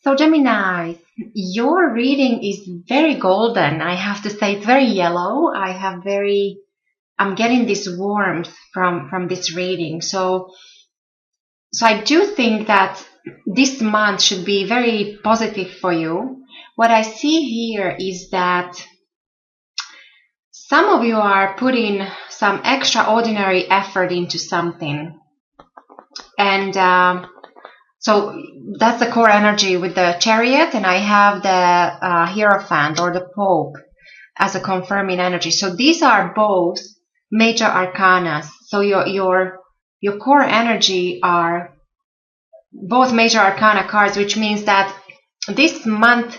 So Gemini, your reading is very golden. I have to say it's very yellow. I'm getting this warmth from this reading. So I do think that this month should be very positive for you. What I see here is that some of you are putting some extraordinary effort into something. And so that's the core energy with the Chariot, and I have the Hierophant or the Pope as a confirming energy. So these are both major arcana. So your core energy are both major arcana cards, which means that this month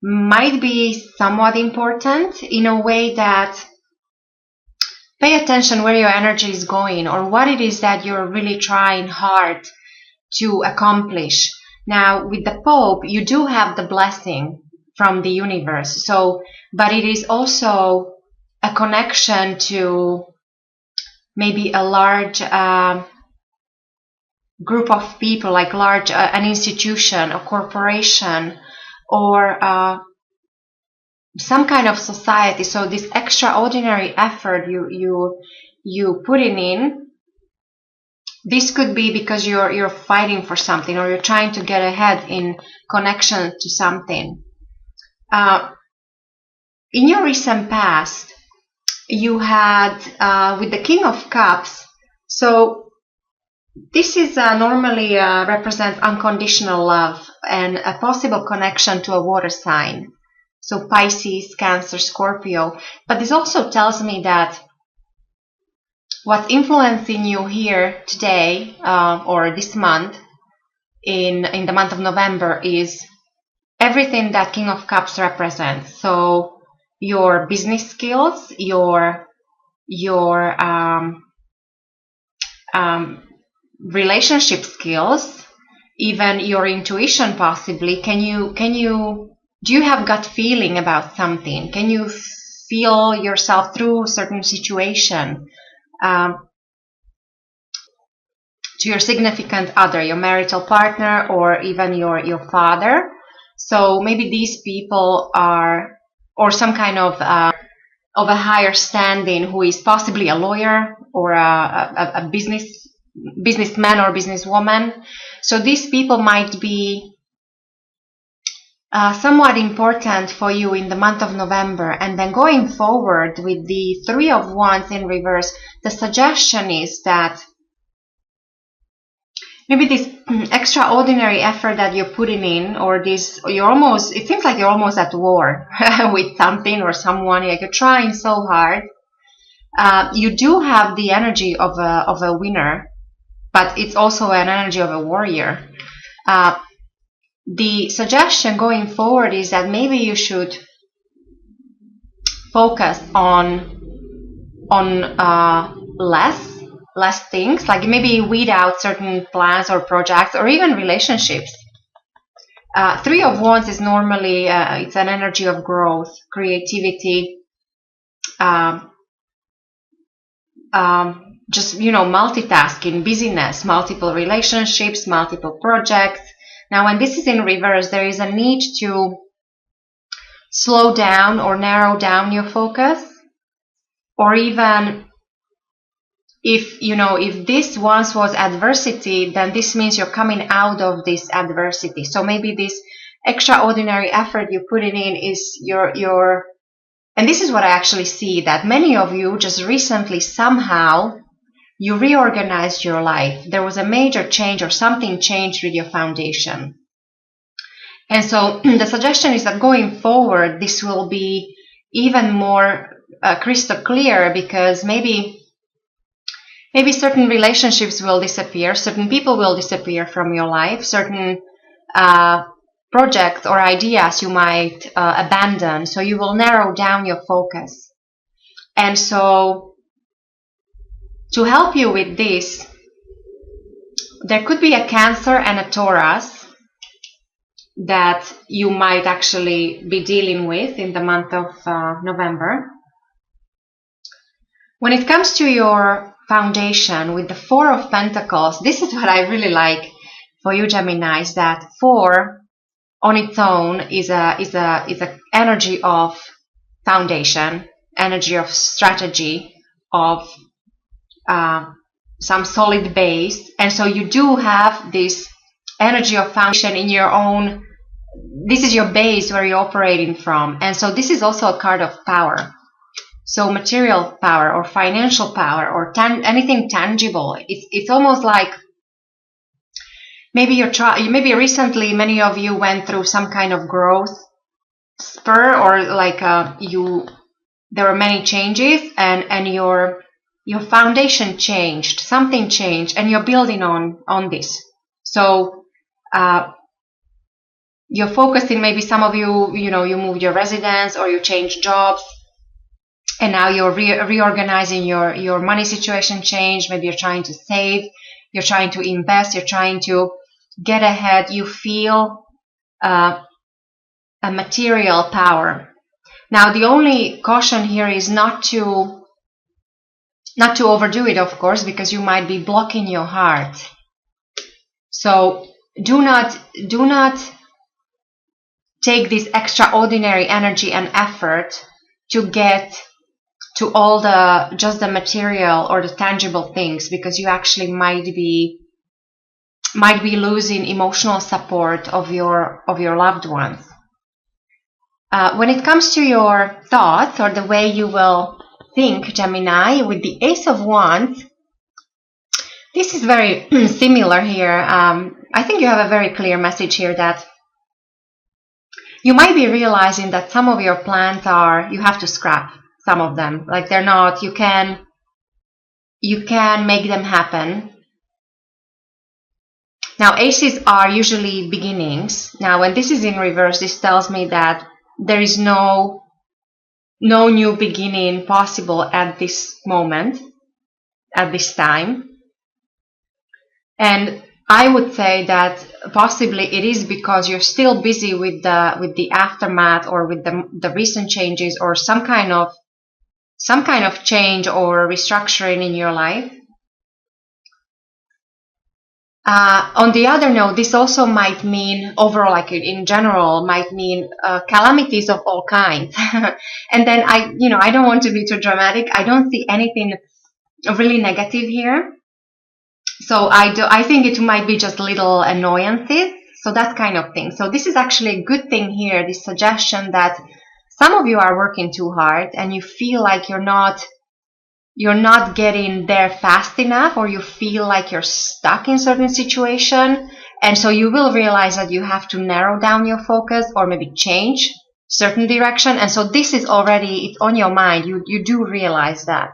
might be somewhat important in a way that pay attention where your energy is going or what it is that you're really trying hard to accomplish. Now, with the Pope, you do have the blessing from the universe. But it is also a connection to maybe a large group of people, like an institution, a corporation, or some kind of society. So this extraordinary effort you putting in, this could be because you're fighting for something or you're trying to get ahead in connection to something. In your recent past, you had with the King of Cups. So this is normally represents unconditional love and a possible connection to a water sign. So Pisces, Cancer, Scorpio. But this also tells me that what's influencing you here today or this month, in the month of November, is everything that King of Cups represents. So your business skills, your relationship skills, even your intuition possibly. Do you have gut feeling about something? Can you feel yourself through a certain situation? To your significant other, your marital partner, or even your father. So maybe these people are, or some kind of a higher standing, who is possibly a lawyer or a businessman or businesswoman. So these people might be somewhat important for you in the month of November. And then going forward with the Three of Wands in reverse, the suggestion is that maybe this extraordinary effort that you're putting in, or it seems like you're almost at war with something or someone, like you're trying so hard. You do have the energy of a winner, but it's also an energy of a warrior. The suggestion going forward is that maybe you should focus on less things, like maybe weed out certain plans or projects or even relationships. Three of Wands is normally it's an energy of growth, creativity, just multitasking, busyness, multiple relationships, multiple projects. Now, when this is in reverse, there is a need to slow down or narrow down your focus, or even if this once was adversity, then this means you're coming out of this adversity. So maybe this extraordinary effort you're putting in is and this is what I actually see, that many of you just recently somehow you reorganized your life. There was a major change or something changed with your foundation. And so the suggestion is that going forward, this will be even more crystal clear, because maybe certain relationships will disappear, certain people will disappear from your life, certain projects or ideas you might abandon. So you will narrow down your focus. And so to help you with this, there could be a Cancer and a Taurus that you might actually be dealing with in the month of November. When it comes to your foundation with the Four of Pentacles, this is what I really like for you, Gemini, is that 4 on its own is a energy of foundation, energy of strategy, of some solid base. And so you do have this energy of foundation in your own. This is your base where you're operating from. And so this is also a card of power. So material power or financial power or anything tangible. It's almost like maybe maybe recently many of you went through some kind of growth spur, or like there were many changes, and your foundation changed, something changed, and you're building on this. So you're focusing, maybe some of you, you moved your residence or you changed jobs, and now you're reorganizing your money situation changed. Maybe you're trying to save, you're trying to invest, you're trying to get ahead. You feel a material power. Now, the only caution here is not to overdo it, of course, because you might be blocking your heart. So do not take this extraordinary energy and effort to get to all just the material or the tangible things, because you actually might be losing emotional support of your loved ones. When it comes to your thoughts or the way you will think, Gemini, with the Ace of Wands, this is very similar here. I think you have a very clear message here that you might be realizing that some of your plans you have to scrap some of them. Like they're not, you can make them happen. Now, aces are usually beginnings. Now, when this is in reverse, this tells me that there is no new beginning possible at this moment, at this time. And I would say that possibly it is because you're still busy with the aftermath, or with the recent changes, or some kind of change or restructuring in your life. On the other note, this also might mean overall, like in general, might mean calamities of all kinds. And then I don't want to be too dramatic. I don't see anything really negative here. So I think it might be just little annoyances. So that kind of thing. So this is actually a good thing here. This suggestion that some of you are working too hard and you feel like you're not getting there fast enough, or you feel like you're stuck in certain situation, and so you will realize that you have to narrow down your focus or maybe change certain direction. And so this is already, it's on your mind. You do realize that.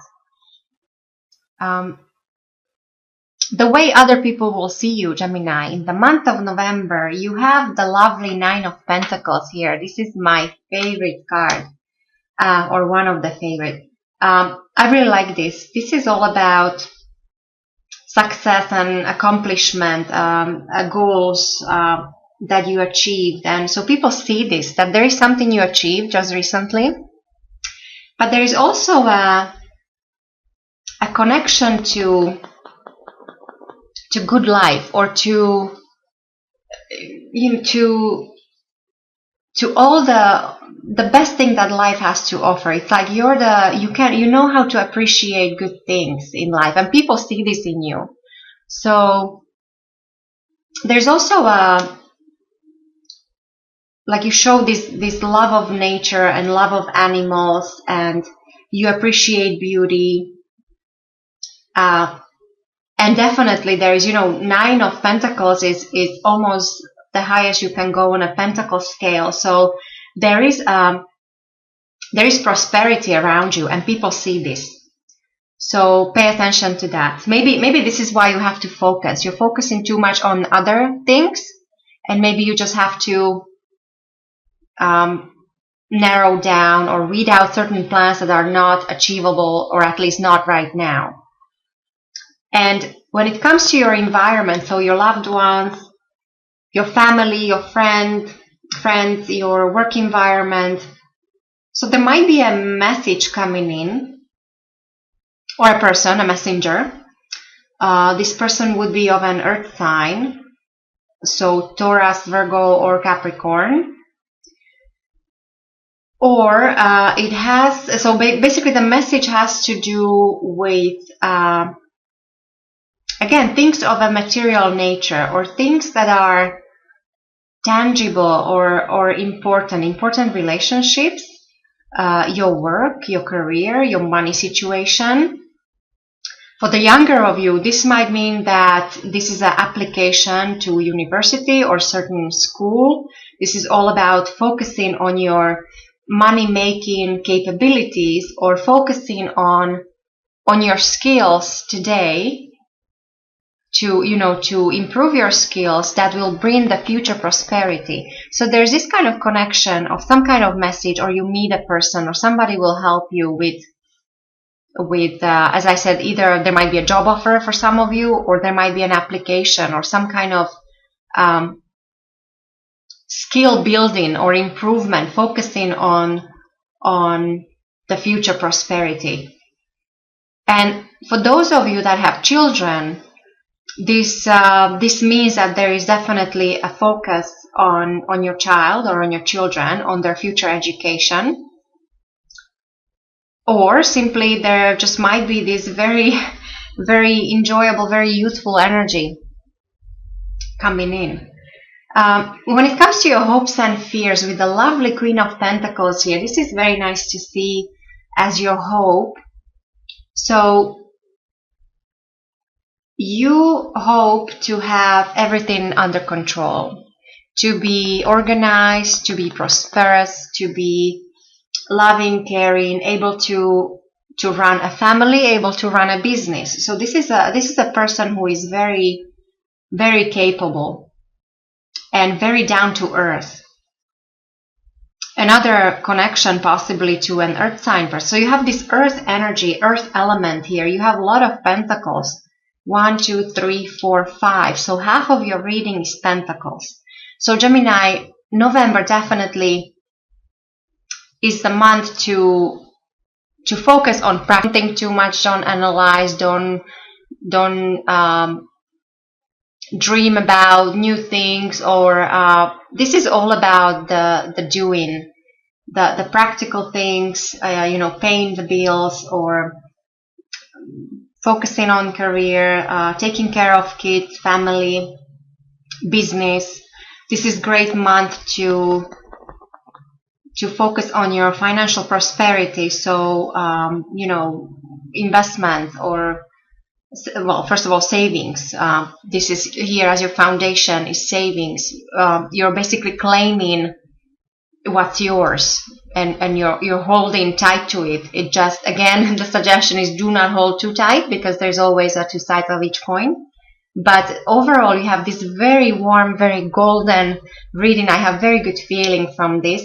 The way other people will see you, Gemini, in the month of November, you have the lovely Nine of Pentacles here. This is my favorite card, or one of the favorite. I really like this. This is all about success and accomplishment, goals that you achieved. And so people see this, that there is something you achieved just recently. But there is also a connection to good life, or to all the best thing that life has to offer. It's like you know how to appreciate good things in life, and people see this in you. So there's also like you show this love of nature and love of animals, and you appreciate beauty. And definitely there is, Nine of Pentacles is almost the highest you can go on a pentacle scale. So there is prosperity around you, and people see this. So pay attention to that. Maybe this is why you have to focus. You're focusing too much on other things, and maybe you just have to narrow down or weed out certain plans that are not achievable, or at least not right now. And when it comes to your environment, so your loved ones, your family, your friends, your work environment, so there might be a message coming in, or a person, a messenger. This person would be of an earth sign, so Taurus, Virgo, or Capricorn. Or it has, so basically the message has to do with, again, things of a material nature, or things that are tangible or important relationships, your work, your career, your money situation. For the younger of you, this might mean that this is an application to university or certain school. This is all about focusing on your money-making capabilities, or focusing on your skills today to improve your skills that will bring the future prosperity. So there's this kind of connection of some kind of message, or you meet a person or somebody will help you with as I said, either there might be a job offer for some of you, or there might be an application or some kind of skill building or improvement, focusing on the future prosperity. And for those of you that have children, this means that there is definitely a focus on your child or on your children, on their future education. Or simply there just might be this very, very enjoyable, very youthful energy coming in. When it comes to your hopes and fears, with the lovely Queen of Pentacles here, this is very nice to see as your hope. So you hope to have everything under control, to be organized, to be prosperous, to be loving, caring, able to run a family, able to run a business. So this is a person who is very, very capable and very down to earth. Another connection possibly to an earth sign person. So you have this earth energy, earth element here. You have a lot of pentacles. 1, 2, 3, 4, 5. So half of your reading is pentacles. So Gemini, November definitely is the month to focus on practicing too much. Don't analyze. Don't dream about new things, or this is all about the doing, the practical things. Paying the bills, or focusing on career, taking care of kids, family, business. This is great month to focus on your financial prosperity. So, investment, or, well, first of all, savings. This is here as your foundation is savings. You're basically claiming what's yours, and you're holding tight to it. It just, again, the suggestion is do not hold too tight, because there's always two sides of each coin. But overall, you have this very warm, very golden reading. I have very good feeling from this.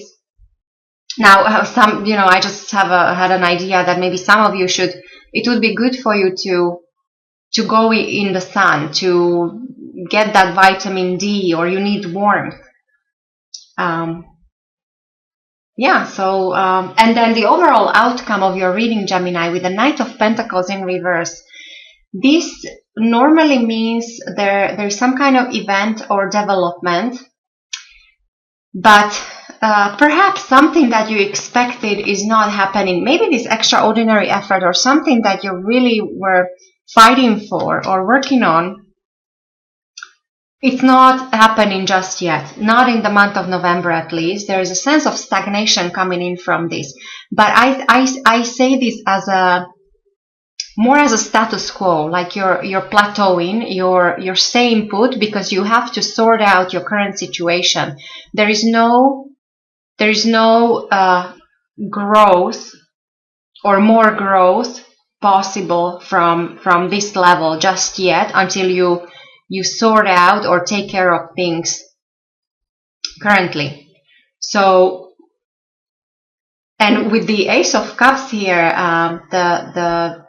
Now, I just had an idea that maybe some of you it would be good for you to go in the sun to get that vitamin D, or you need warmth. And then the overall outcome of your reading, Gemini, with the Knight of Pentacles in reverse. This normally means there's some kind of event or development, but perhaps something that you expected is not happening. Maybe this extraordinary effort, or something that you really were fighting for or working on, it's not happening just yet. Not in the month of November, at least. There is a sense of stagnation coming in from this. But I say this as more as a status quo, like you're plateauing, you're staying put, because you have to sort out your current situation. There is no growth or more growth possible from this level just yet, until you sort out or take care of things currently. So, and with the Ace of Cups here, the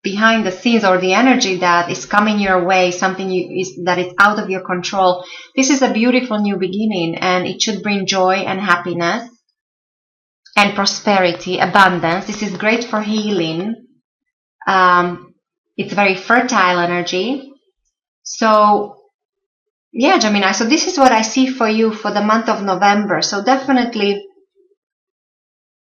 behind the scenes, or the energy that is coming your way, something that is out of your control. This is a beautiful new beginning, and it should bring joy and happiness and prosperity, abundance. This is great for healing. It's very fertile energy. So Yeah, Gemini. So this is what I see for you for the month of November. So definitely